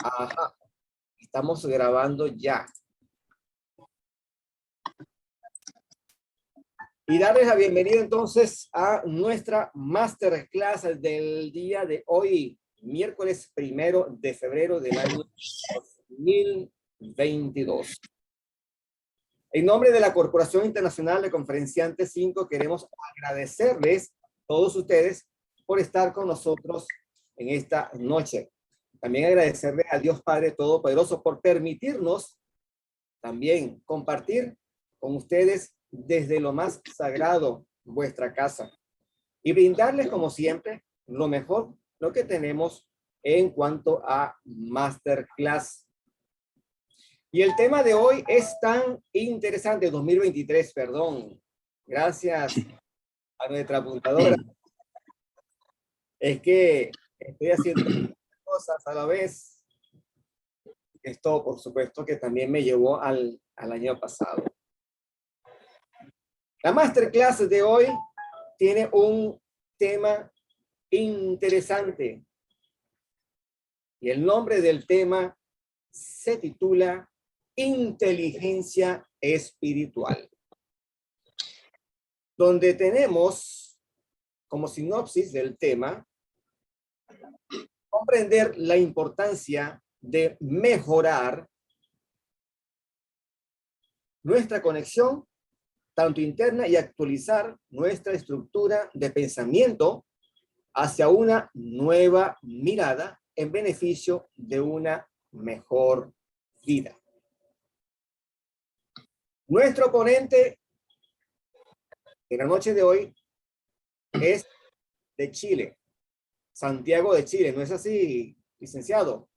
Ajá, estamos grabando ya. Y darles la bienvenida entonces a nuestra masterclass del día de hoy, miércoles 1 de febrero del año 2022. En nombre de la Corporación Internacional de Conferenciantes 5, queremos agradecerles a todos ustedes por estar con nosotros en esta noche. También agradecerle a Dios Padre Todopoderoso por permitirnos también compartir con ustedes desde lo más sagrado, vuestra casa, y brindarles, como siempre, lo mejor, lo que tenemos en cuanto a Masterclass. Y el tema de hoy es tan interesante, 2023, perdón. Gracias a nuestra apuntadora. Es que estoy haciendo cosas a la vez. Esto, por supuesto, que también me llevó al año pasado. La masterclass de hoy tiene un tema interesante. Y el nombre del tema se titula Inteligencia Espiritual. Donde tenemos como sinopsis del tema comprender la importancia de mejorar nuestra conexión tanto interna y actualizar nuestra estructura de pensamiento hacia una nueva mirada en beneficio de una mejor vida. Nuestro ponente de la noche de hoy es de Chile, Santiago de Chile, ¿no es así, licenciado?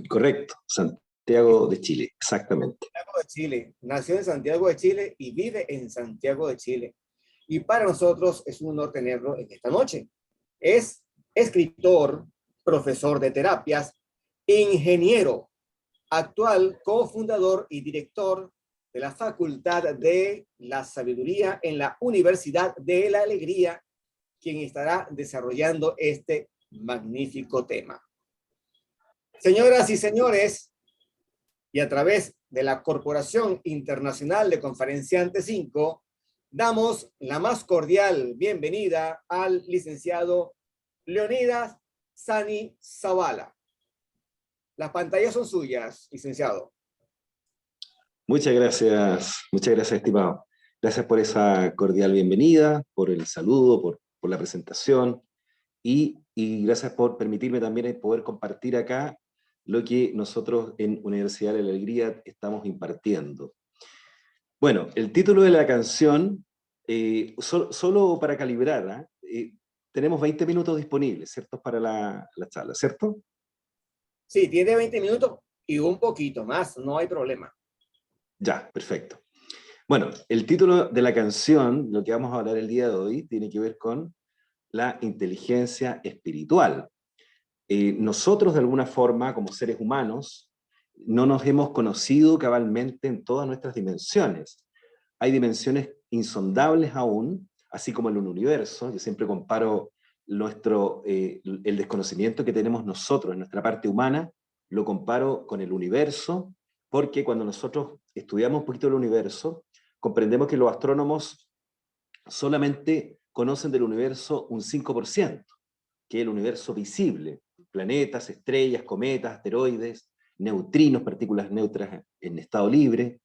Correcto, Santiago de Chile, exactamente. Santiago de Chile, nació en Santiago de Chile y vive en Santiago de Chile. Y para nosotros es un honor tenerlo en esta noche. Es escritor, profesor de terapias, ingeniero, actual cofundador y director de la Facultad de la Sabiduría en la Universidad de la Alegría, quien estará desarrollando este magnífico tema. Señoras y señores, y a través de la Corporación Internacional de Conferenciantes 5, damos la más cordial bienvenida al licenciado Leonidas Sani Zavala. Las pantallas son suyas, licenciado. Muchas gracias, estimado. Gracias por esa cordial bienvenida, por el saludo, por la presentación y gracias por permitirme también poder compartir acá lo que nosotros en Universidad de la Alegría estamos impartiendo. Bueno, el título de la canción, solo para calibrar, tenemos 20 minutos disponibles, ¿cierto? Para la charla, ¿cierto? Sí, tiene 20 minutos y un poquito más, no hay problema. Ya, perfecto. Bueno, el título de la canción, lo que vamos a hablar el día de hoy, tiene que ver con la inteligencia espiritual. Nosotros, de alguna forma, como seres humanos, no nos hemos conocido cabalmente en todas nuestras dimensiones. Hay dimensiones insondables aún, así como en el universo. Yo siempre comparo el desconocimiento que tenemos nosotros en nuestra parte humana, lo comparo con el universo, porque cuando nosotros estudiamos un poquito el universo, comprendemos que los astrónomos solamente conocen del universo un 5%, que es el universo visible, planetas, estrellas, cometas, asteroides, neutrinos, partículas neutras en estado libre,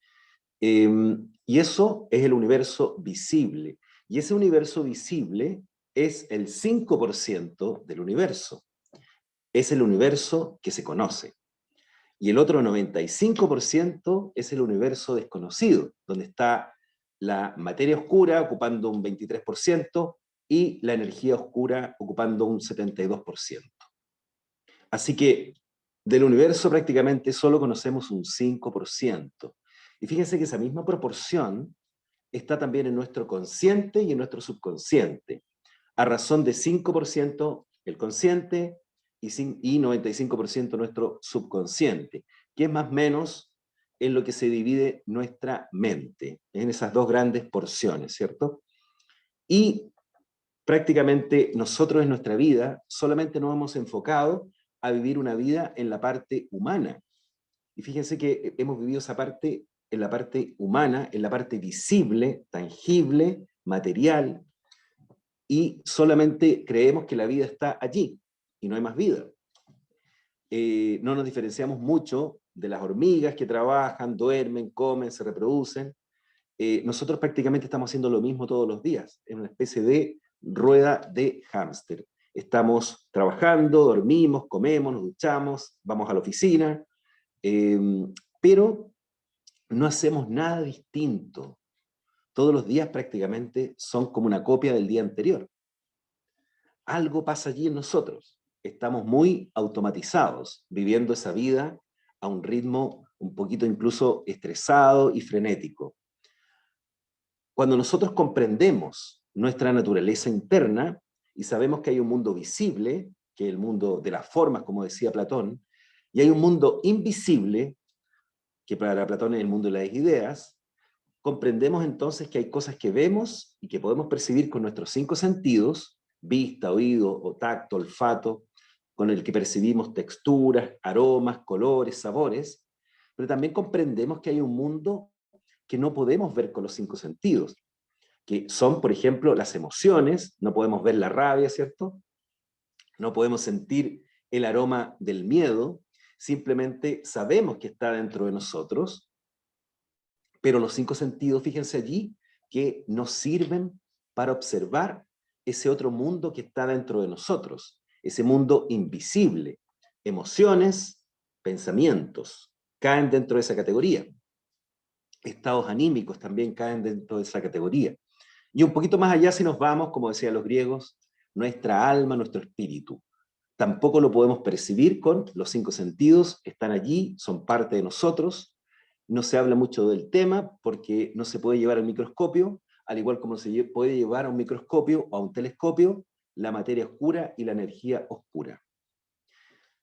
y eso es el universo visible, y ese universo visible es el 5% del universo, es el universo que se conoce. Y el otro 95% es el universo desconocido, donde está la materia oscura ocupando un 23% y la energía oscura ocupando un 72%. Así que del universo prácticamente solo conocemos un 5%. Y fíjense que esa misma proporción está también en nuestro consciente y en nuestro subconsciente. A razón de 5% el consciente y 95% nuestro subconsciente, que es más o menos en lo que se divide nuestra mente, en esas dos grandes porciones, ¿cierto? Y prácticamente nosotros en nuestra vida solamente nos hemos enfocado a vivir una vida en la parte humana. Y fíjense que hemos vivido esa parte en la parte humana, en la parte visible, tangible, material, y solamente creemos que la vida está allí y no hay más vida. No nos diferenciamos mucho de las hormigas que trabajan, duermen, comen, se reproducen. Nosotros prácticamente estamos haciendo lo mismo todos los días, en una especie de rueda de hámster. Estamos trabajando, dormimos, comemos, nos duchamos, vamos a la oficina, pero no hacemos nada distinto. Todos los días prácticamente son como una copia del día anterior. Algo pasa allí en nosotros. Estamos muy automatizados, viviendo esa vida a un ritmo un poquito incluso estresado y frenético. Cuando nosotros comprendemos nuestra naturaleza interna y sabemos que hay un mundo visible, que es el mundo de las formas, como decía Platón, y hay un mundo invisible, que para Platón es el mundo de las ideas, comprendemos entonces que hay cosas que vemos y que podemos percibir con nuestros 5 sentidos, vista, oído, o tacto, olfato, con el que percibimos texturas, aromas, colores, sabores, pero también comprendemos que hay un mundo que no podemos ver con los 5 sentidos, que son, por ejemplo, las emociones. No podemos ver la rabia, ¿cierto? No podemos sentir el aroma del miedo, simplemente sabemos que está dentro de nosotros, pero los 5 sentidos, fíjense allí, que nos sirven para observar ese otro mundo que está dentro de nosotros, ese mundo invisible. Emociones, pensamientos, caen dentro de esa categoría. Estados anímicos también caen dentro de esa categoría. Y un poquito más allá, si nos vamos, como decían los griegos, nuestra alma, nuestro espíritu. Tampoco lo podemos percibir con los 5 sentidos, están allí, son parte de nosotros. No se habla mucho del tema porque no se puede llevar al microscopio, al igual como se puede llevar a un microscopio o a un telescopio la materia oscura y la energía oscura.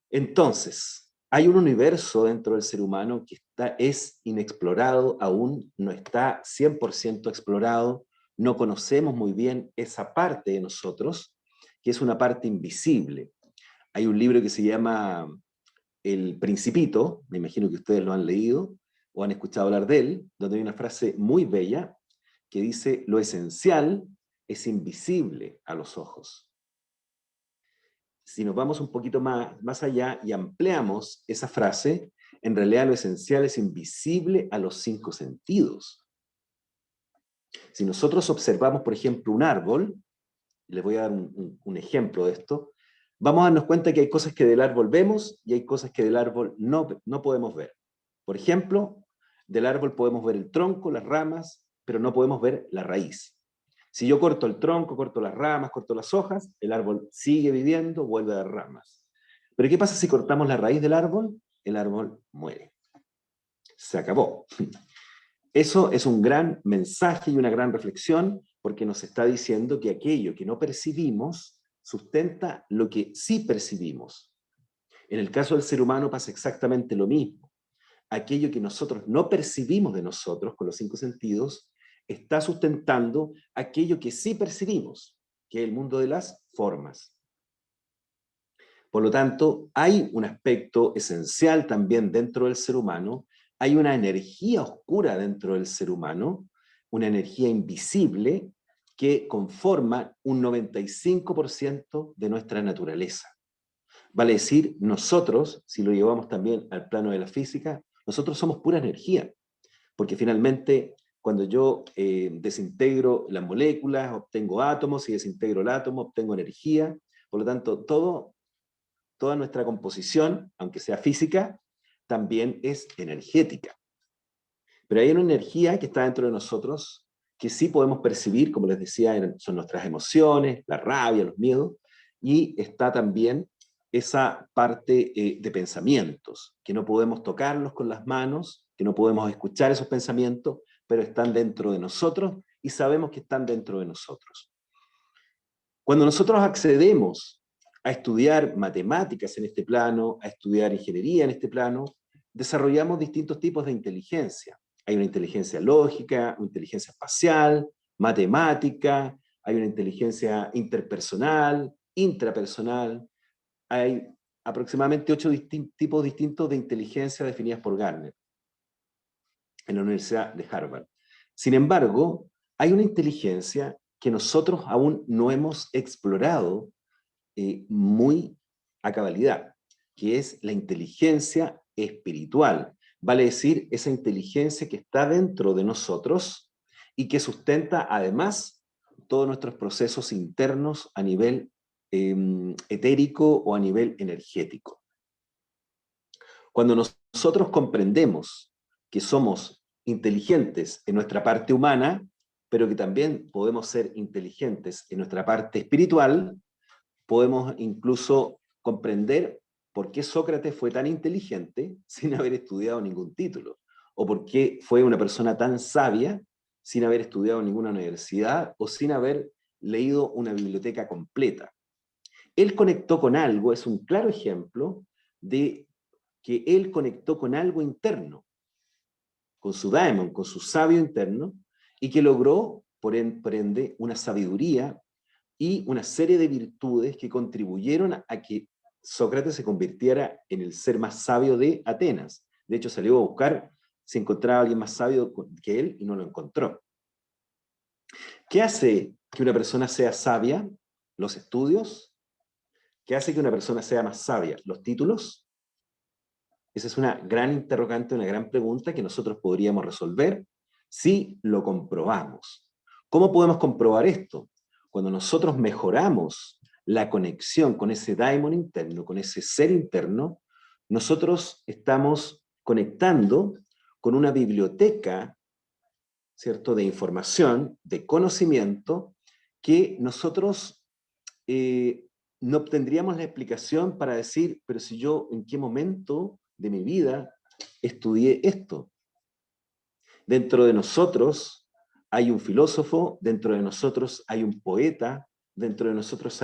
Entonces, hay un universo dentro del ser humano que es inexplorado, aún no está 100% explorado, no conocemos muy bien esa parte de nosotros, que es una parte invisible. Hay un libro que se llama El Principito, me imagino que ustedes lo han leído o han escuchado hablar de él, donde hay una frase muy bella que dice: lo esencial es invisible a los ojos. Si nos vamos un poquito más allá y ampliamos esa frase, en realidad lo esencial es invisible a los 5 sentidos. Si nosotros observamos, por ejemplo, un árbol, les voy a dar un ejemplo de esto, vamos a darnos cuenta que hay cosas que del árbol vemos y hay cosas que del árbol no podemos ver. Por ejemplo, del árbol podemos ver el tronco, las ramas, pero no podemos ver la raíz. Si yo corto el tronco, corto las ramas, corto las hojas, el árbol sigue viviendo, vuelve a dar ramas. Pero ¿qué pasa si cortamos la raíz del árbol? El árbol muere. Se acabó. Eso es un gran mensaje y una gran reflexión, porque nos está diciendo que aquello que no percibimos sustenta lo que sí percibimos. En el caso del ser humano pasa exactamente lo mismo. Aquello que nosotros no percibimos de nosotros con los 5 sentidos está sustentando aquello que sí percibimos, que es el mundo de las formas. Por lo tanto, hay un aspecto esencial también dentro del ser humano, hay una energía oscura dentro del ser humano, una energía invisible que conforma un 95% de nuestra naturaleza. Vale decir, nosotros, si lo llevamos también al plano de la física, nosotros somos pura energía, porque finalmente cuando yo desintegro las moléculas, obtengo átomos, y desintegro el átomo, obtengo energía. Por lo tanto, toda nuestra composición, aunque sea física, también es energética. Pero hay una energía que está dentro de nosotros que sí podemos percibir, como les decía, son nuestras emociones, la rabia, los miedos, y está también esa parte de pensamientos, que no podemos tocarlos con las manos, que no podemos escuchar esos pensamientos, pero están dentro de nosotros y sabemos que están dentro de nosotros. Cuando nosotros accedemos a estudiar matemáticas en este plano, a estudiar ingeniería en este plano, desarrollamos distintos tipos de inteligencia. Hay una inteligencia lógica, una inteligencia espacial, matemática, hay una inteligencia interpersonal, intrapersonal, hay aproximadamente 8 tipos distintos de inteligencia definidas por Gartner en la Universidad de Harvard. Sin embargo, hay una inteligencia que nosotros aún no hemos explorado muy a cabalidad, que es la inteligencia espiritual. Vale decir, esa inteligencia que está dentro de nosotros y que sustenta además todos nuestros procesos internos a nivel etérico o a nivel energético. Cuando nosotros comprendemos que somos inteligentes en nuestra parte humana, pero que también podemos ser inteligentes en nuestra parte espiritual, podemos incluso comprender por qué Sócrates fue tan inteligente sin haber estudiado ningún título, o por qué fue una persona tan sabia sin haber estudiado en ninguna universidad o sin haber leído una biblioteca completa. Él conectó con algo, es un claro ejemplo de que él conectó con algo interno, con su daemon, con su sabio interno, y que logró, por ende, una sabiduría y una serie de virtudes que contribuyeron a que Sócrates se convirtiera en el ser más sabio de Atenas. De hecho, salió a buscar si encontraba a alguien más sabio que él y no lo encontró. ¿Qué hace que una persona sea sabia? Los estudios. ¿Qué hace que una persona sea más sabia? Los títulos. Esa es una gran interrogante, una gran pregunta que nosotros podríamos resolver si lo comprobamos. ¿Cómo podemos comprobar esto? Cuando nosotros mejoramos la conexión con ese daimon interno, con ese ser interno, nosotros estamos conectando con una biblioteca, ¿cierto?, de información, de conocimiento, que nosotros no obtendríamos la explicación para decir, pero si yo en qué momento de mi vida estudié esto. Dentro de nosotros hay un filósofo, dentro de nosotros hay un poeta, dentro de nosotros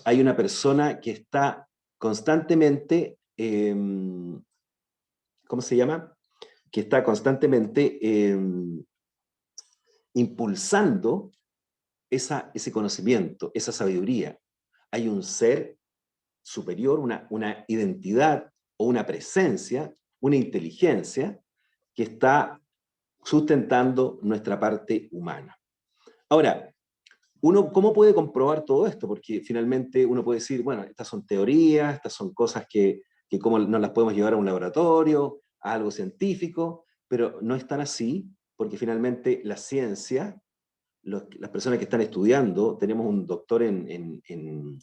hay una persona que está constantemente, ¿cómo se llama? Que está constantemente impulsando ese conocimiento, esa sabiduría. Hay un ser superior, una identidad o una presencia, una inteligencia que está sustentando nuestra parte humana. Ahora, ¿cómo puede comprobar todo esto? Porque finalmente uno puede decir, bueno, estas son teorías, estas son cosas que cómo no las podemos llevar a un laboratorio, a algo científico, pero no es tan así, porque finalmente la ciencia, las personas que están estudiando, tenemos un doctor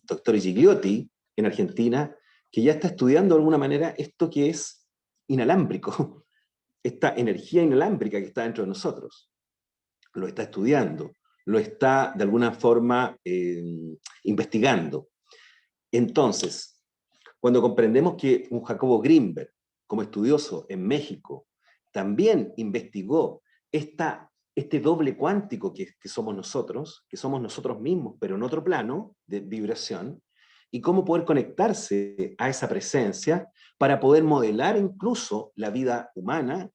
doctor Gigliotti, en Argentina, que ya está estudiando de alguna manera esto que es inalámbrico, esta energía inalámbrica que está dentro de nosotros. Lo está estudiando, lo está de alguna forma investigando. Entonces, cuando comprendemos que un Jacobo Grinberg, como estudioso en México, también investigó este doble cuántico que somos nosotros mismos, pero en otro plano de vibración, y cómo poder conectarse a esa presencia para poder modelar incluso la vida humana,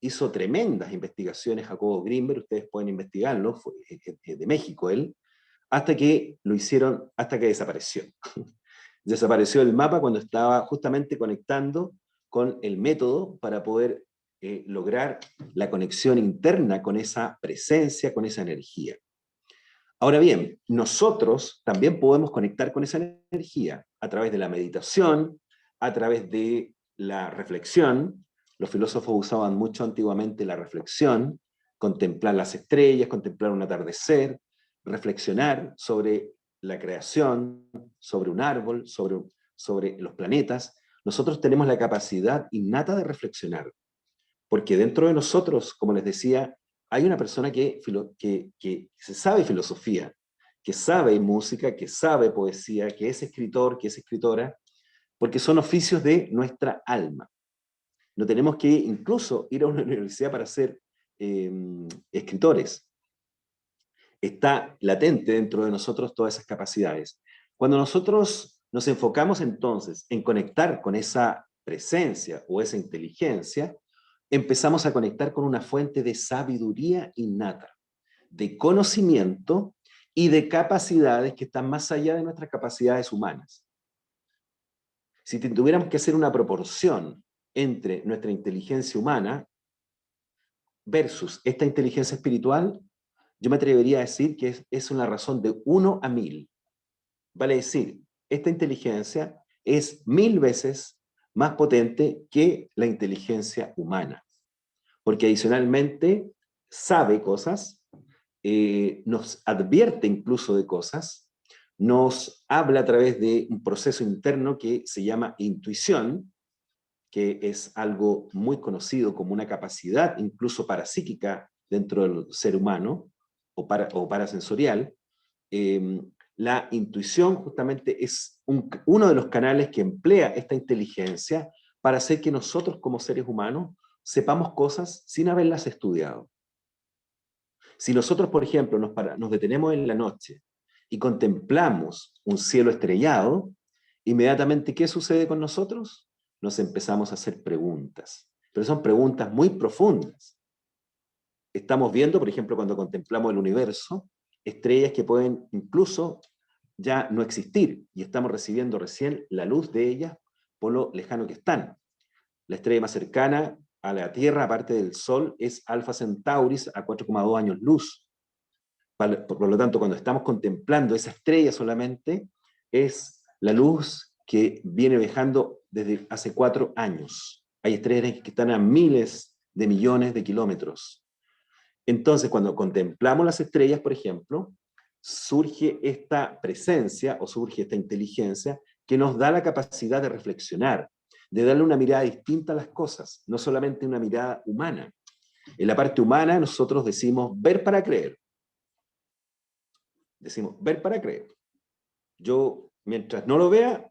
hizo tremendas investigaciones Jacobo Grinberg, ustedes pueden investigarlo, fue de México él, hasta que desapareció. Desapareció el mapa cuando estaba justamente conectando con el método para poder lograr la conexión interna con esa presencia, con esa energía. Ahora bien, nosotros también podemos conectar con esa energía a través de la meditación, a través de la reflexión. Los filósofos usaban mucho antiguamente la reflexión, contemplar las estrellas, contemplar un atardecer, reflexionar sobre la creación, sobre un árbol, sobre los planetas. Nosotros tenemos la capacidad innata de reflexionar, porque dentro de nosotros, como les decía, hay una persona que se sabe filosofía, que sabe música, que sabe poesía, que es escritor, que es escritora, porque son oficios de nuestra alma. No tenemos que incluso ir a una universidad para ser escritores. Está latente dentro de nosotros todas esas capacidades. Cuando nosotros nos enfocamos entonces en conectar con esa presencia o esa inteligencia, empezamos a conectar con una fuente de sabiduría innata, de conocimiento y de capacidades que están más allá de nuestras capacidades humanas. Si tuviéramos que hacer una proporción entre nuestra inteligencia humana versus esta inteligencia espiritual, yo me atrevería a decir que es una razón de 1 a 1000. Vale decir, esta inteligencia es 1000 veces más potente que la inteligencia humana, porque adicionalmente sabe cosas, nos advierte incluso de cosas, nos habla a través de un proceso interno que se llama intuición, que es algo muy conocido como una capacidad incluso parapsíquica dentro del ser humano o parasensorial. La intuición justamente es uno de los canales que emplea esta inteligencia para hacer que nosotros como seres humanos sepamos cosas sin haberlas estudiado. Si nosotros, por ejemplo, nos detenemos en la noche y contemplamos un cielo estrellado, inmediatamente, ¿qué sucede con nosotros? Nos empezamos a hacer preguntas, pero son preguntas muy profundas. Estamos viendo, por ejemplo, cuando contemplamos el universo, estrellas que pueden incluso ya no existir, y estamos recibiendo recién la luz de ellas por lo lejano que están. La estrella más cercana a la Tierra, aparte del Sol, es Alpha Centauris a 4,2 años luz. Por lo tanto, cuando estamos contemplando esa estrella solamente, es la luz que viene viajando desde hace 4 años. Hay estrellas que están a miles de millones de kilómetros. Entonces, cuando contemplamos las estrellas, por ejemplo, surge esta presencia o surge esta inteligencia que nos da la capacidad de reflexionar, de darle una mirada distinta a las cosas, no solamente una mirada humana. En la parte humana nosotros decimos ver para creer. Decimos ver para creer. Yo, mientras no lo vea,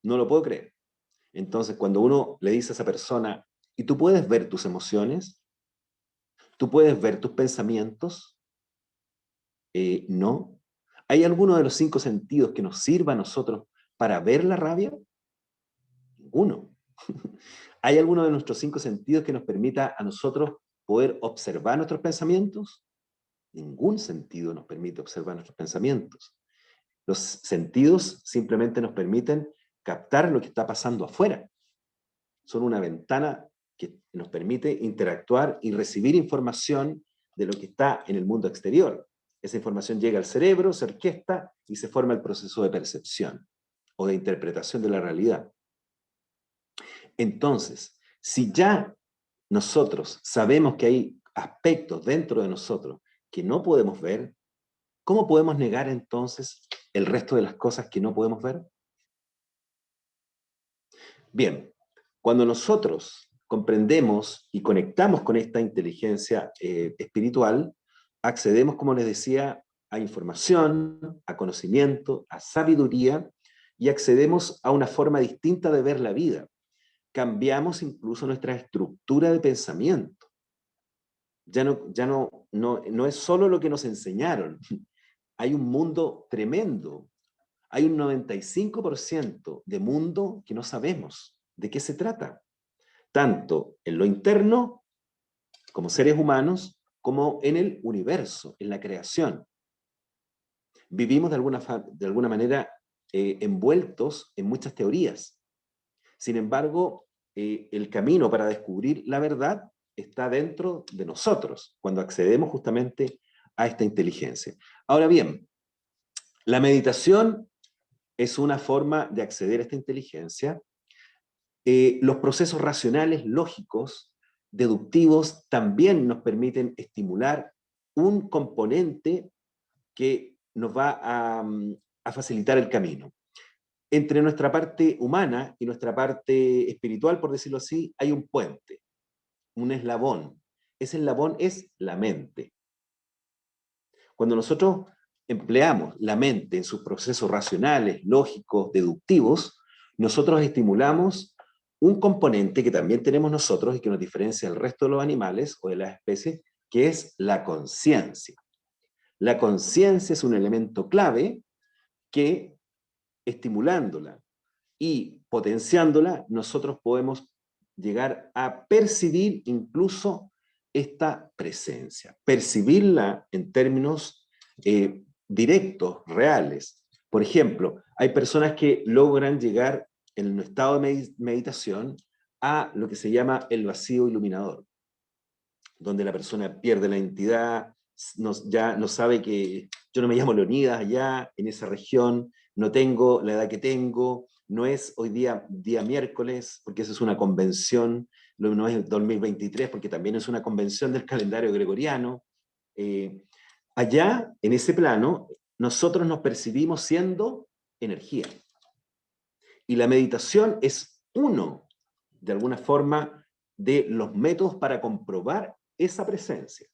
no lo puedo creer. Entonces, cuando uno le dice a esa persona, ¿y tú puedes ver tus emociones? ¿Tú puedes ver tus pensamientos? No. ¿Hay alguno de los 5 sentidos que nos sirva a nosotros para ver la rabia? Ninguno. ¿Hay alguno de nuestros 5 sentidos que nos permita a nosotros poder observar nuestros pensamientos? Ningún sentido nos permite observar nuestros pensamientos. Los sentidos simplemente nos permiten captar lo que está pasando afuera. Son una ventana que nos permite interactuar y recibir información de lo que está en el mundo exterior. Esa información llega al cerebro, se orquesta y se forma el proceso de percepción o de interpretación de la realidad. Entonces, si ya nosotros sabemos que hay aspectos dentro de nosotros que no podemos ver, ¿cómo podemos negar entonces el resto de las cosas que no podemos ver? Bien, cuando nosotros comprendemos y conectamos con esta inteligencia espiritual, accedemos, como les decía, a información, a conocimiento, a sabiduría, y accedemos a una forma distinta de ver la vida. Cambiamos incluso nuestra estructura de pensamiento. Ya no es solo lo que nos enseñaron. Hay un mundo tremendo. Hay un 95% de mundo que no sabemos de qué se trata, tanto en lo interno, como seres humanos, como en el universo, en la creación. Vivimos de alguna manera envueltos en muchas teorías. Sin embargo, el camino para descubrir la verdad está dentro de nosotros, cuando accedemos justamente a esta inteligencia. Ahora bien, la meditación es una forma de acceder a esta inteligencia. Los procesos racionales, lógicos, deductivos, también nos permiten estimular un componente que nos va a facilitar el camino. Entre nuestra parte humana y nuestra parte espiritual, por decirlo así, hay un puente, un eslabón. Ese eslabón es la mente. Cuando nosotros empleamos la mente en sus procesos racionales, lógicos, deductivos, nosotros estimulamos un componente que también tenemos nosotros y que nos diferencia del resto de los animales o de las especies, que es la conciencia. La conciencia es un elemento clave que, estimulándola y potenciándola, nosotros podemos llegar a percibir incluso esta presencia, percibirla en términos directos, reales. Por ejemplo, hay personas que logran llegar en un estado de meditación a lo que se llama el vacío iluminador, donde la persona pierde la identidad, ya no sabe que yo no me llamo Leonidas allá, en esa región, no tengo la edad que tengo, no es hoy día miércoles, porque eso es una convención, no es 2023, porque también es una convención del calendario gregoriano. Allá, en ese plano, nosotros nos percibimos siendo energía. Y la meditación es uno, de alguna forma, de los métodos para comprobar esa presencia,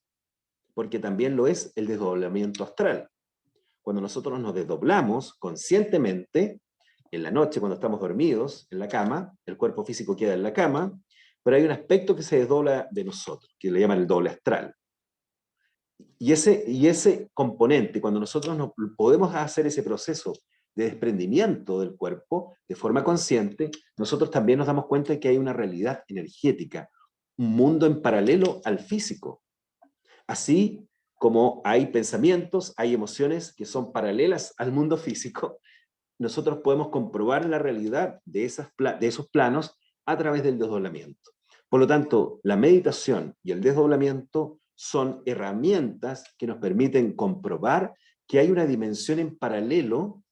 porque también lo es el desdoblamiento astral. Cuando nosotros nos desdoblamos conscientemente, en la noche cuando estamos dormidos en la cama, el cuerpo físico queda en la cama, pero hay un aspecto que se desdobla de nosotros, que le llaman el doble astral. Y ese componente, cuando nosotros no podemos hacer ese proceso de desprendimiento del cuerpo de forma consciente, nosotros también nos damos cuenta de que hay una realidad energética, un mundo en paralelo al físico. Así como hay pensamientos, hay emociones que son paralelas al mundo físico, nosotros podemos comprobar la realidad de esos planos a través del desdoblamiento. Por lo tanto, la meditación y el desdoblamiento son herramientas que nos permiten comprobar que hay una dimensión en paralelo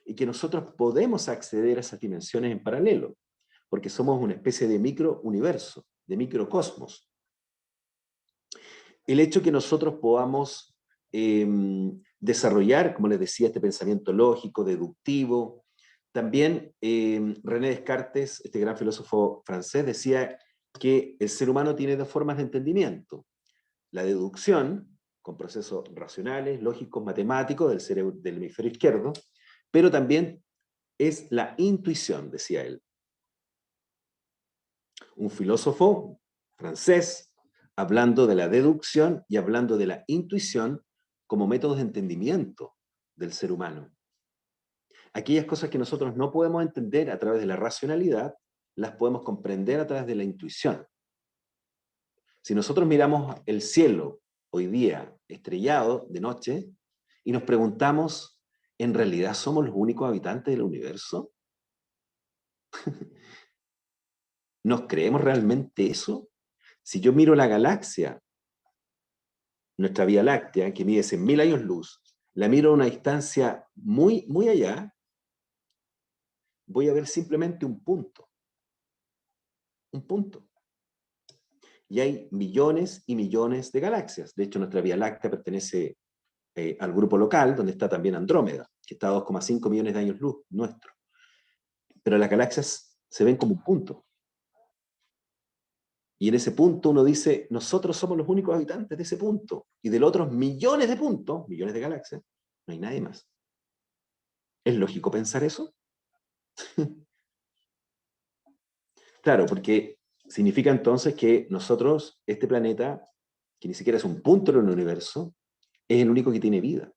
y que nosotros podemos acceder a esas dimensiones en paralelo, porque somos una especie de microuniverso, de microcosmos. El hecho que nosotros podamos desarrollar, como les decía, este pensamiento lógico, deductivo. También René Descartes, este gran filósofo francés, decía que el ser humano tiene dos formas de entendimiento. La deducción, con procesos racionales, lógicos, matemáticos del cerebro, del hemisferio izquierdo, pero también es la intuición, decía él. Un filósofo francés hablando de la deducción y hablando de la intuición como métodos de entendimiento del ser humano. Aquellas cosas que nosotros no podemos entender a través de la racionalidad, las podemos comprender a través de la intuición. Si nosotros miramos el cielo hoy día estrellado de noche y nos preguntamos, ¿en realidad somos los únicos habitantes del universo? ¿Nos creemos realmente eso? Si yo miro la galaxia, nuestra Vía Láctea, que mide 100.000 años luz, la miro a una distancia muy, muy allá, voy a ver simplemente un punto. Un punto. Y hay millones y millones de galaxias. De hecho, nuestra Vía Láctea pertenece al grupo local, donde está también Andrómeda, que está a 2,5 millones de años luz nuestro. Pero las galaxias se ven como un punto. Y en ese punto uno dice, nosotros somos los únicos habitantes de ese punto. Y de los otros millones de puntos, millones de galaxias, no hay nadie más. ¿Es lógico pensar eso? Claro, porque significa entonces que nosotros, este planeta, que ni siquiera es un punto en el universo, es el único que tiene vida.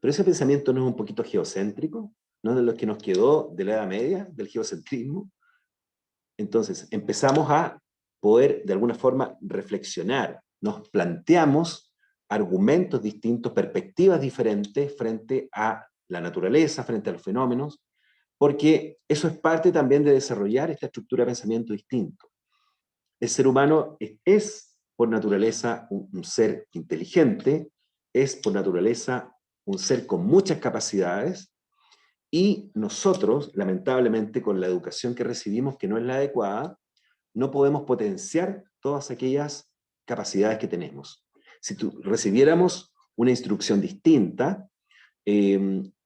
Pero ese pensamiento no es un poquito geocéntrico, no es de los que nos quedó de la Edad Media, del geocentrismo. Entonces, empezamos a poder, de alguna forma, reflexionar. Nos planteamos argumentos distintos, perspectivas diferentes frente a la naturaleza, frente a los fenómenos, porque eso es parte también de desarrollar esta estructura de pensamiento distinto. El ser humano es por naturaleza un ser inteligente, es por naturaleza un ser con muchas capacidades, y nosotros, lamentablemente, con la educación que recibimos, que no es la adecuada, no podemos potenciar todas aquellas capacidades que tenemos. Si recibiéramos una instrucción distinta,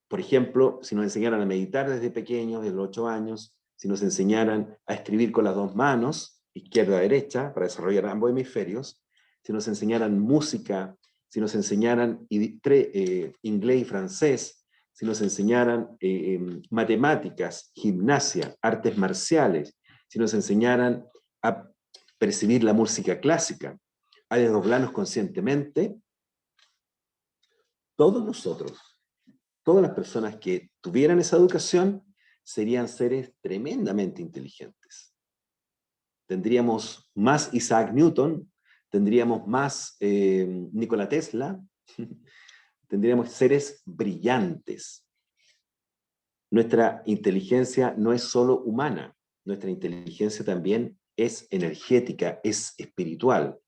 por ejemplo, si nos enseñaran a meditar desde pequeños, desde los 8 años, si nos enseñaran a escribir con las dos manos, izquierda a derecha, para desarrollar ambos hemisferios, si nos enseñaran música, si nos enseñaran inglés y francés, si nos enseñaran matemáticas, gimnasia, artes marciales, si nos enseñaran a percibir la música clásica, a desdoblarnos conscientemente, todos nosotros, todas las personas que tuvieran esa educación serían seres tremendamente inteligentes. tendríamos más Isaac Newton, tendríamos más Nikola Tesla, tendríamos seres brillantes. Nuestra inteligencia no es solo humana, nuestra inteligencia también es energética, es espiritual.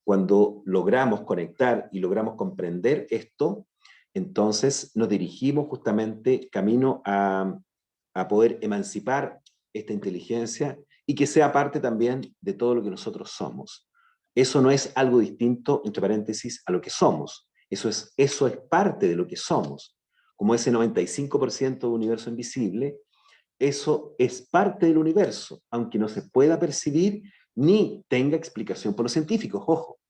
Cuando logramos conectar y logramos comprender esto, entonces nos dirigimos justamente camino a poder emancipar esta inteligencia y que sea parte también de todo lo que nosotros somos. Eso no es algo distinto, entre paréntesis, a lo que somos. Eso es parte de lo que somos. Como ese 95% del universo invisible, eso es parte del universo, aunque no se pueda percibir ni tenga explicación por los científicos. Ojo,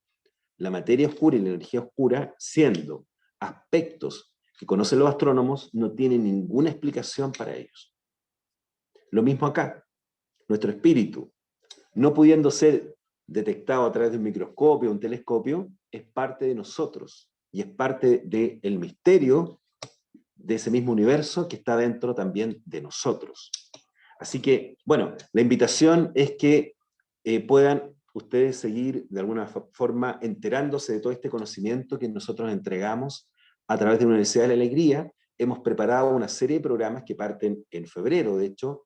la materia oscura y la energía oscura, siendo aspectos que conocen los astrónomos, no tienen ninguna explicación para ellos. Lo mismo acá. Nuestro espíritu, no pudiendo ser detectado a través de un microscopio o un telescopio, es parte de nosotros y es parte del misterio de ese mismo universo que está dentro también de nosotros. Así que, bueno, la invitación es que puedan ustedes seguir de alguna forma enterándose de todo este conocimiento que nosotros entregamos a través de la Universidad de la Alegría. Hemos preparado una serie de programas que parten en febrero, de hecho,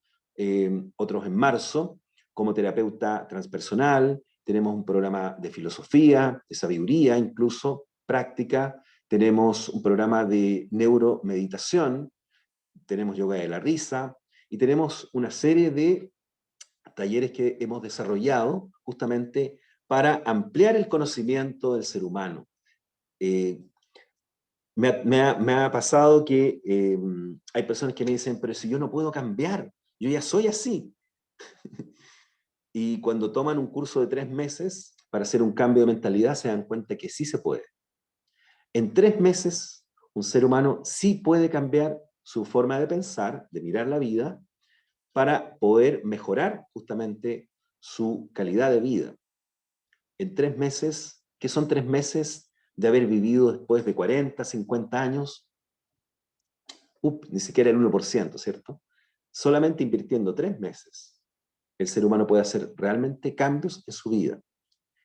otros en marzo, como terapeuta transpersonal, tenemos un programa de filosofía, de sabiduría incluso, práctica, tenemos un programa de neuromeditación, tenemos yoga de la risa, y tenemos una serie de talleres que hemos desarrollado justamente para ampliar el conocimiento del ser humano. Me ha pasado que hay personas que me dicen, pero si yo no puedo cambiar, yo ya soy así. Y cuando toman un curso de 3 meses para hacer un cambio de mentalidad, se dan cuenta que sí se puede. En 3 meses, un ser humano sí puede cambiar su forma de pensar, de mirar la vida, para poder mejorar justamente su calidad de vida. En 3 meses, ¿qué son 3 meses de haber vivido después de 40, 50 años? Ni siquiera el 1%, ¿cierto? Solamente invirtiendo 3 meses, el ser humano puede hacer realmente cambios en su vida.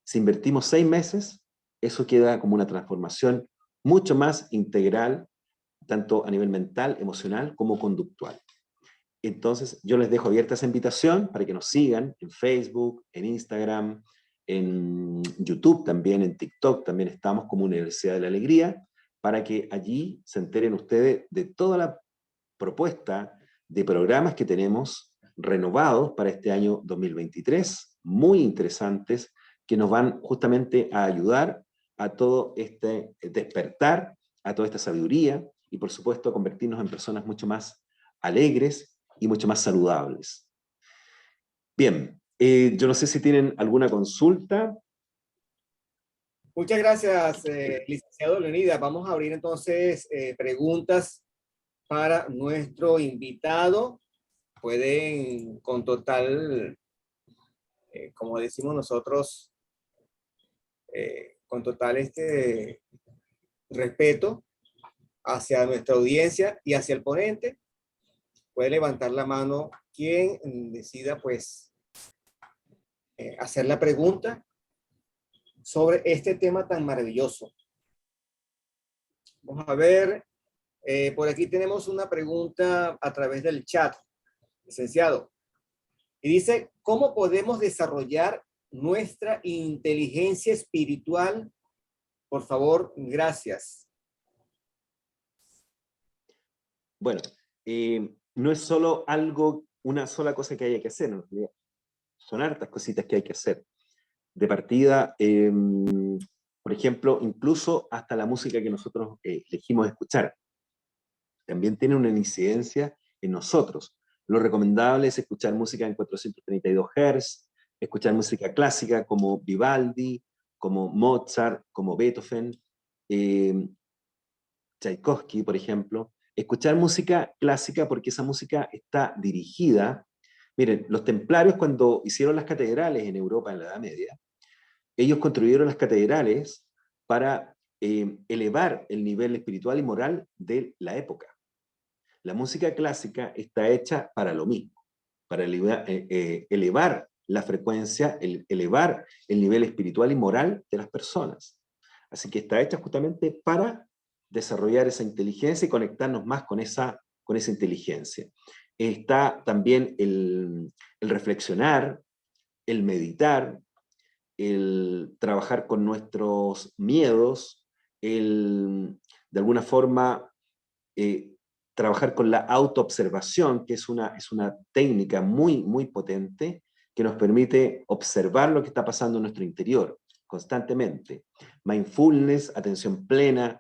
Si invertimos 6 meses, eso queda como una transformación mucho más integral, tanto a nivel mental, emocional, como conductual. Entonces, yo les dejo abierta esa invitación para que nos sigan en Facebook, en Instagram, en YouTube también, en TikTok también estamos como Universidad de la Alegría, para que allí se enteren ustedes de toda la propuesta de programas que tenemos renovados para este año 2023, muy interesantes, que nos van justamente a ayudar a todo este despertar, a toda esta sabiduría y por supuesto a convertirnos en personas mucho más alegres y mucho más saludables. Bien, yo no sé si tienen alguna consulta. Muchas gracias, licenciado Leonidas. Vamos a abrir entonces preguntas para nuestro invitado. Pueden con total, como decimos nosotros, con total respeto hacia nuestra audiencia y hacia el ponente, puede levantar la mano quien decida pues hacer la pregunta sobre este tema tan maravilloso. Vamos a ver, por aquí tenemos una pregunta a través del chat, licenciado, y dice, ¿cómo podemos desarrollar nuestra inteligencia espiritual? Por favor, gracias. Bueno, no es solo algo, una sola cosa que haya que hacer, ¿no? Son hartas cositas que hay que hacer. De partida, por ejemplo, incluso hasta la música que nosotros elegimos escuchar, también tiene una incidencia en nosotros. Lo recomendable es escuchar música en 432 Hz, escuchar música clásica como Vivaldi, como Mozart, como Beethoven, Tchaikovsky, por ejemplo. Escuchar música clásica porque esa música está dirigida. Miren, los templarios cuando hicieron las catedrales en Europa en la Edad Media, ellos construyeron las catedrales para elevar el nivel espiritual y moral de la época. La música clásica está hecha para lo mismo, para elevar la frecuencia, elevar el nivel espiritual y moral de las personas. Así que está hecha justamente para desarrollar esa inteligencia y conectarnos más con esa inteligencia. Está también el reflexionar, el meditar, el trabajar con nuestros miedos, de alguna forma trabajar con la autoobservación, que es una técnica muy, muy potente que nos permite observar lo que está pasando en nuestro interior constantemente. Mindfulness, atención plena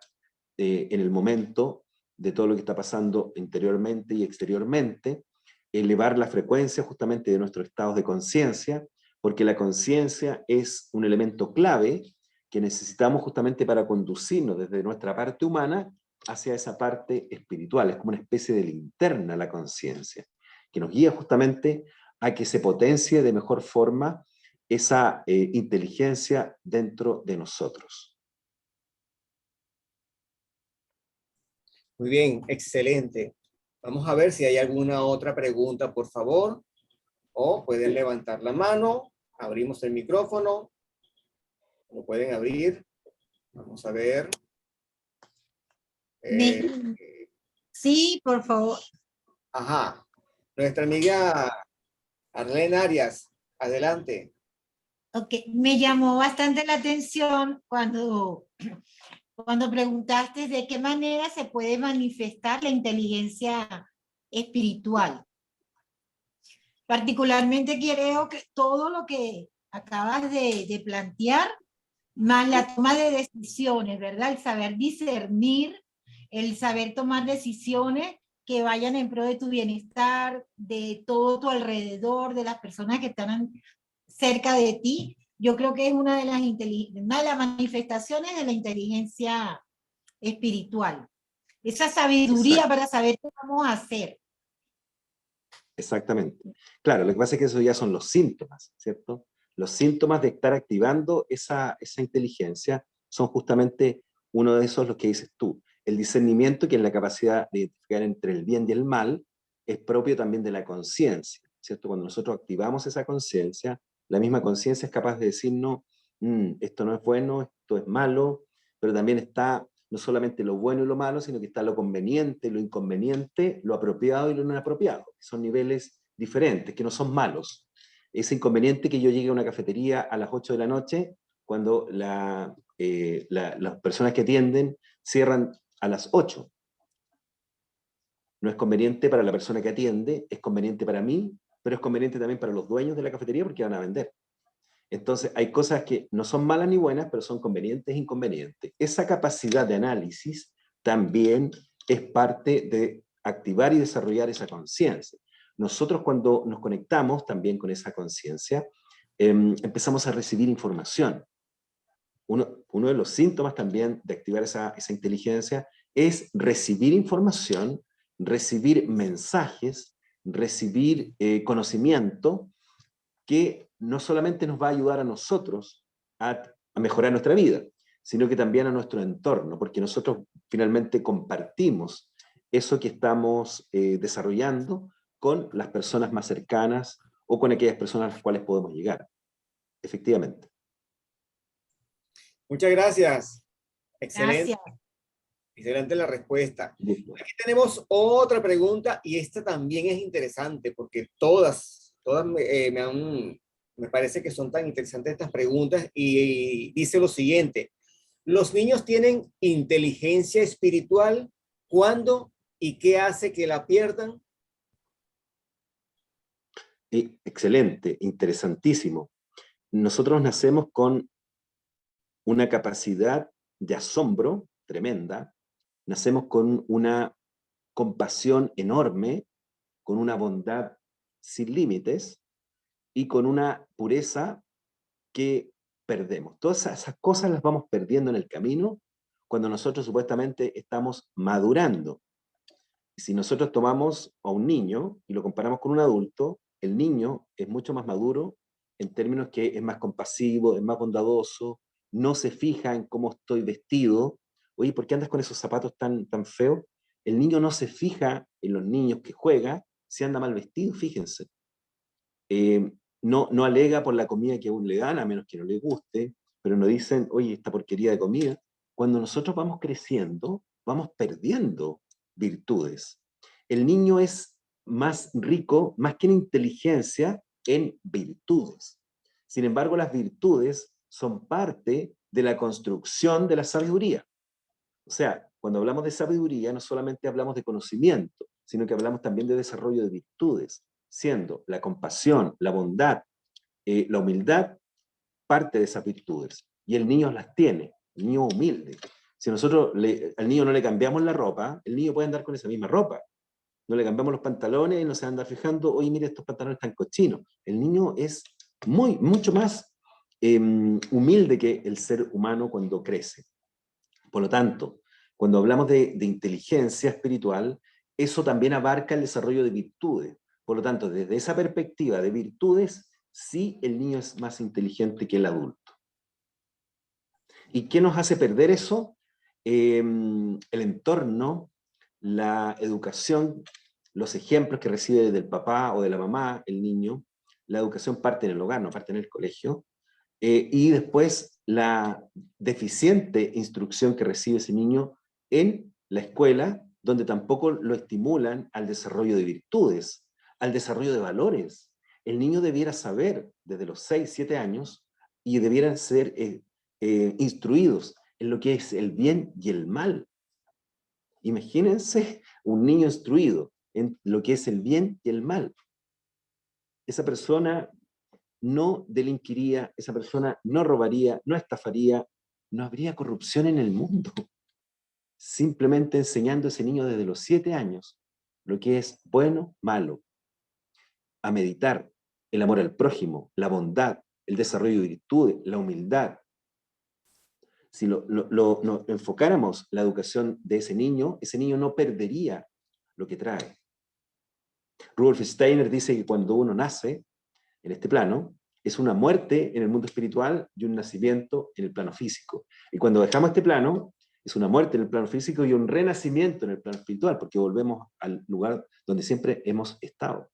en el momento de todo lo que está pasando interiormente y exteriormente, elevar la frecuencia justamente de nuestros estados de conciencia, porque la conciencia es un elemento clave que necesitamos justamente para conducirnos desde nuestra parte humana hacia esa parte espiritual. Es como una especie de linterna la conciencia, que nos guía justamente a que se potencie de mejor forma esa inteligencia dentro de nosotros. Muy bien, excelente. Vamos a ver si hay alguna otra pregunta, por favor. O pueden levantar la mano, abrimos el micrófono, lo pueden abrir. Vamos a ver. Sí, por favor. Ajá. Nuestra amiga Arlene Arias, adelante. Ok, me llamó bastante la atención cuando preguntaste de qué manera se puede manifestar la inteligencia espiritual. Particularmente creo que todo lo que acabas de plantear, más la toma de decisiones, ¿verdad? El saber discernir, el saber tomar decisiones que vayan en pro de tu bienestar, de todo tu alrededor, de las personas que están cerca de ti. Yo creo que es una de las manifestaciones de la inteligencia espiritual. Esa sabiduría Exacto. para saber qué vamos a hacer. Exactamente. Claro, lo que pasa es que eso ya son los síntomas, ¿cierto? Los síntomas de estar activando esa inteligencia son justamente uno de esos los que dices tú. El discernimiento, que es la capacidad de identificar entre el bien y el mal, es propio también de la conciencia, ¿cierto? Cuando nosotros activamos esa conciencia, la misma conciencia es capaz de decirnos, esto no es bueno, esto es malo, pero también está no solamente lo bueno y lo malo, sino que está lo conveniente, lo inconveniente, lo apropiado y lo inapropiado. Son niveles diferentes, que no son malos. Es inconveniente que yo llegue a una cafetería a las 8 de la noche cuando las personas que atienden cierran a las 8. No es conveniente para la persona que atiende, es conveniente para mí, pero es conveniente también para los dueños de la cafetería porque van a vender. Entonces, hay cosas que no son malas ni buenas, pero son convenientes e inconvenientes. Esa capacidad de análisis también es parte de activar y desarrollar esa conciencia. Nosotros cuando nos conectamos también con esa conciencia, empezamos a recibir información. Uno de los síntomas también de activar esa inteligencia es recibir información, recibir mensajes, recibir conocimiento que no solamente nos va a ayudar a nosotros a mejorar nuestra vida, sino que también a nuestro entorno, porque nosotros finalmente compartimos eso que estamos desarrollando con las personas más cercanas o con aquellas personas a las cuales podemos llegar. Efectivamente. Muchas gracias. Excelente. Gracias. Excelente la respuesta. Listo. Aquí tenemos otra pregunta y esta también es interesante porque todas me parece que son tan interesantes estas preguntas y dice lo siguiente: ¿los niños tienen inteligencia espiritual? ¿Cuándo y qué hace que la pierdan? Excelente, interesantísimo. Nosotros nacemos con una capacidad de asombro tremenda, nacemos con una compasión enorme, con una bondad sin límites y con una pureza que perdemos. Todas esas cosas las vamos perdiendo en el camino cuando nosotros supuestamente estamos madurando. Si nosotros tomamos a un niño y lo comparamos con un adulto, el niño es mucho más maduro en términos que es más compasivo, es más bondadoso, no se fija en cómo estoy vestido. Oye, ¿por qué andas con esos zapatos tan feos? El niño no se fija en los niños que juega si anda mal vestido, fíjense. no alega por la comida que aún le dan, a menos que no le guste, pero no dicen, oye, esta porquería de comida. Cuando nosotros vamos creciendo, vamos perdiendo virtudes. El niño es más rico, más que en inteligencia, en virtudes. Sin embargo, las virtudes son parte de la construcción de la sabiduría. O sea, cuando hablamos de sabiduría, no solamente hablamos de conocimiento, sino que hablamos también de desarrollo de virtudes, siendo la compasión, la bondad, la humildad, parte de esas virtudes. Y el niño las tiene, el niño humilde. Si nosotros al niño no le cambiamos la ropa, el niño puede andar con esa misma ropa. No le cambiamos los pantalones y no se anda fijando, oye, mire, estos pantalones están cochinos. El niño es mucho más humilde que el ser humano cuando crece. Por lo tanto, cuando hablamos de inteligencia espiritual, eso también abarca el desarrollo de virtudes. Por lo tanto, desde esa perspectiva de virtudes, sí el niño es más inteligente que el adulto. ¿Y qué nos hace perder eso? El entorno, la educación, los ejemplos que recibe del papá o de la mamá el niño. La educación parte en el hogar, no parte en el colegio. Y después la deficiente instrucción que recibe ese niño en la escuela, donde tampoco lo estimulan al desarrollo de virtudes, al desarrollo de valores. El niño debiera saber desde los 6, 7 años y debieran ser instruidos en lo que es el bien y el mal. Imagínense un niño instruido en lo que es el bien y el mal. Esa persona no delinquiría, esa persona no robaría, no estafaría, no habría corrupción en el mundo. Simplemente enseñando a ese niño desde los 7 años lo que es bueno, malo, a meditar, el amor al prójimo, la bondad, el desarrollo de virtudes, la humildad. Si nos enfocáramos la educación de ese niño no perdería lo que trae. Rudolf Steiner dice que cuando uno nace en este plano, es una muerte en el mundo espiritual y un nacimiento en el plano físico. Y cuando dejamos este plano, es una muerte en el plano físico y un renacimiento en el plano espiritual, porque volvemos al lugar donde siempre hemos estado.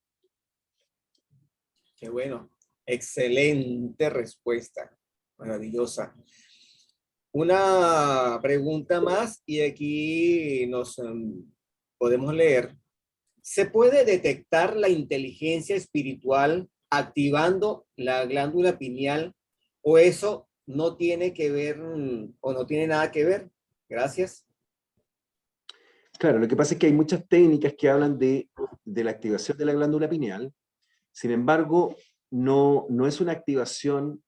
Qué bueno, excelente respuesta, maravillosa. Una pregunta más y aquí nos podemos leer. ¿Se puede detectar la inteligencia espiritual activando la glándula pineal o eso no tiene que ver o no tiene nada que ver? Gracias. Claro, lo que pasa es que hay muchas técnicas que hablan de la activación de la glándula pineal. Sin embargo, no es una activación.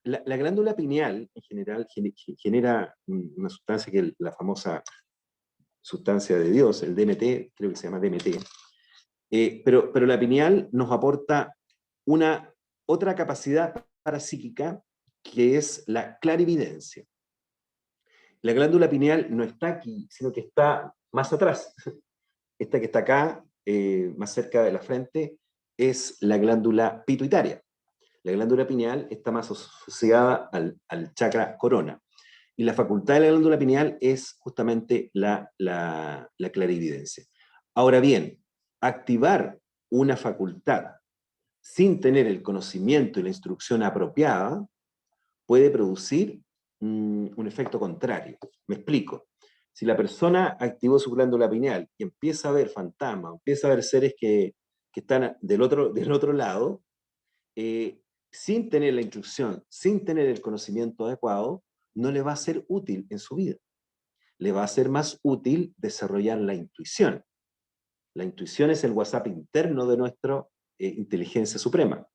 La glándula pineal en general genera una sustancia que es la famosa sustancia de Dios, el DMT, creo que se llama DMT. Pero la pineal nos aporta una otra capacidad parapsíquica que es la clarividencia. La glándula pineal no está aquí, sino que está más atrás. Esta que está acá, más cerca de la frente, es la glándula pituitaria. La glándula pineal está más asociada al chakra corona. Y la facultad de la glándula pineal es justamente la clarividencia. Ahora bien, activar una facultad sin tener el conocimiento y la instrucción apropiada puede producir un efecto contrario. Me explico. Si la persona activó su glándula pineal y empieza a ver fantasmas, empieza a ver seres que están del otro lado, sin tener la instrucción, sin tener el conocimiento adecuado, no le va a ser útil en su vida. Le va a ser más útil desarrollar la intuición. La intuición es el WhatsApp interno de nuestra inteligencia suprema.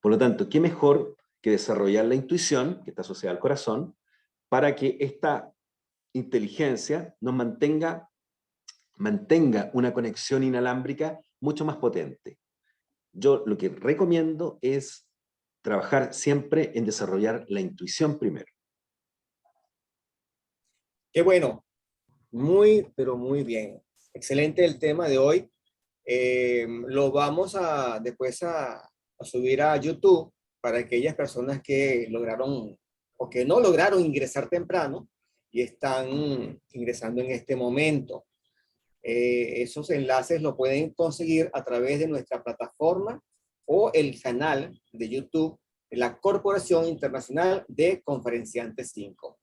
Por lo tanto, ¿qué mejor que desarrollar la intuición, que está asociada al corazón, para que esta inteligencia nos mantenga una conexión inalámbrica mucho más potente? Yo lo que recomiendo es trabajar siempre en desarrollar la intuición primero. Qué bueno, muy, pero muy bien. Excelente el tema de hoy. Lo vamos a después a subir a YouTube para aquellas personas que lograron o que no lograron ingresar temprano y están ingresando en este momento. Esos enlaces lo pueden conseguir a través de nuestra plataforma o el canal de YouTube de la Corporación Internacional de Conferenciantes 5.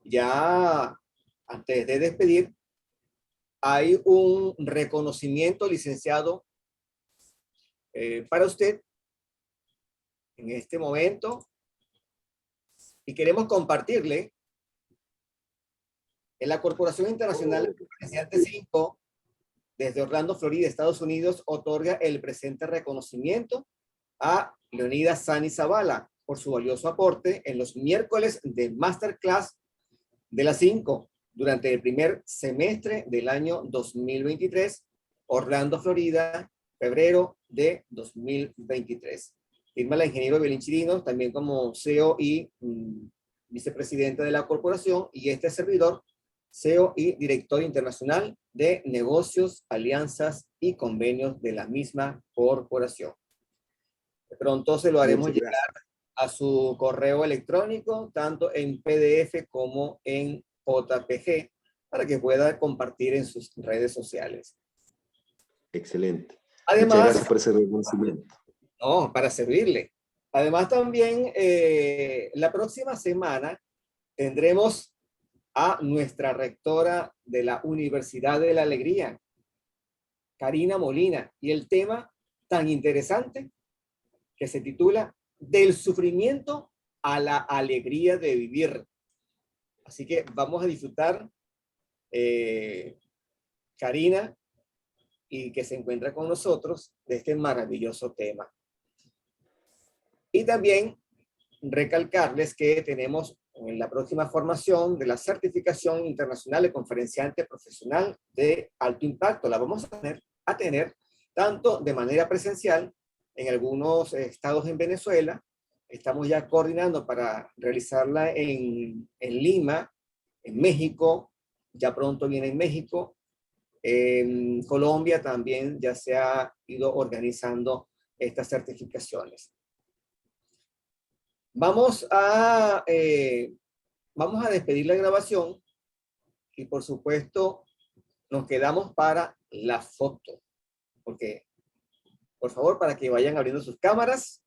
Ya antes de despedir, hay un reconocimiento, licenciado, para usted en este momento, y queremos compartirle en la Corporación Internacional de Conferenciantes 5, desde Orlando, Florida, Estados Unidos, otorga el presente reconocimiento a Leonidas Sani Zavala por su valioso aporte en los miércoles de Masterclass de las 5 durante el primer semestre del año 2023, Orlando, Florida, febrero de 2023. Firma la ingeniero Evelyn Chirinos, también como CEO y vicepresidente de la corporación, y este servidor, CEO y director internacional de negocios, alianzas y convenios de la misma corporación. De pronto se lo haremos llegar a su correo electrónico, tanto en PDF como en JPG, para que pueda compartir en sus redes sociales. Excelente. Además, muchas gracias por ese reconocimiento. No, para servirle. Además también la próxima semana tendremos a nuestra rectora de la Universidad de la Alegría, Karina Molina, y el tema tan interesante que se titula Del sufrimiento a la alegría de vivir. Así que vamos a disfrutar, Karina, y que se encuentra con nosotros de este maravilloso tema. Y también recalcarles que tenemos en la próxima formación de la certificación internacional de conferenciante profesional de alto impacto. La vamos a tener tanto de manera presencial en algunos estados en Venezuela. Estamos ya coordinando para realizarla en Lima, en México. Ya pronto viene en México. En Colombia también ya se ha ido organizando estas certificaciones. Vamos a despedir la grabación y por supuesto nos quedamos para la foto, porque por favor, para que vayan abriendo sus cámaras,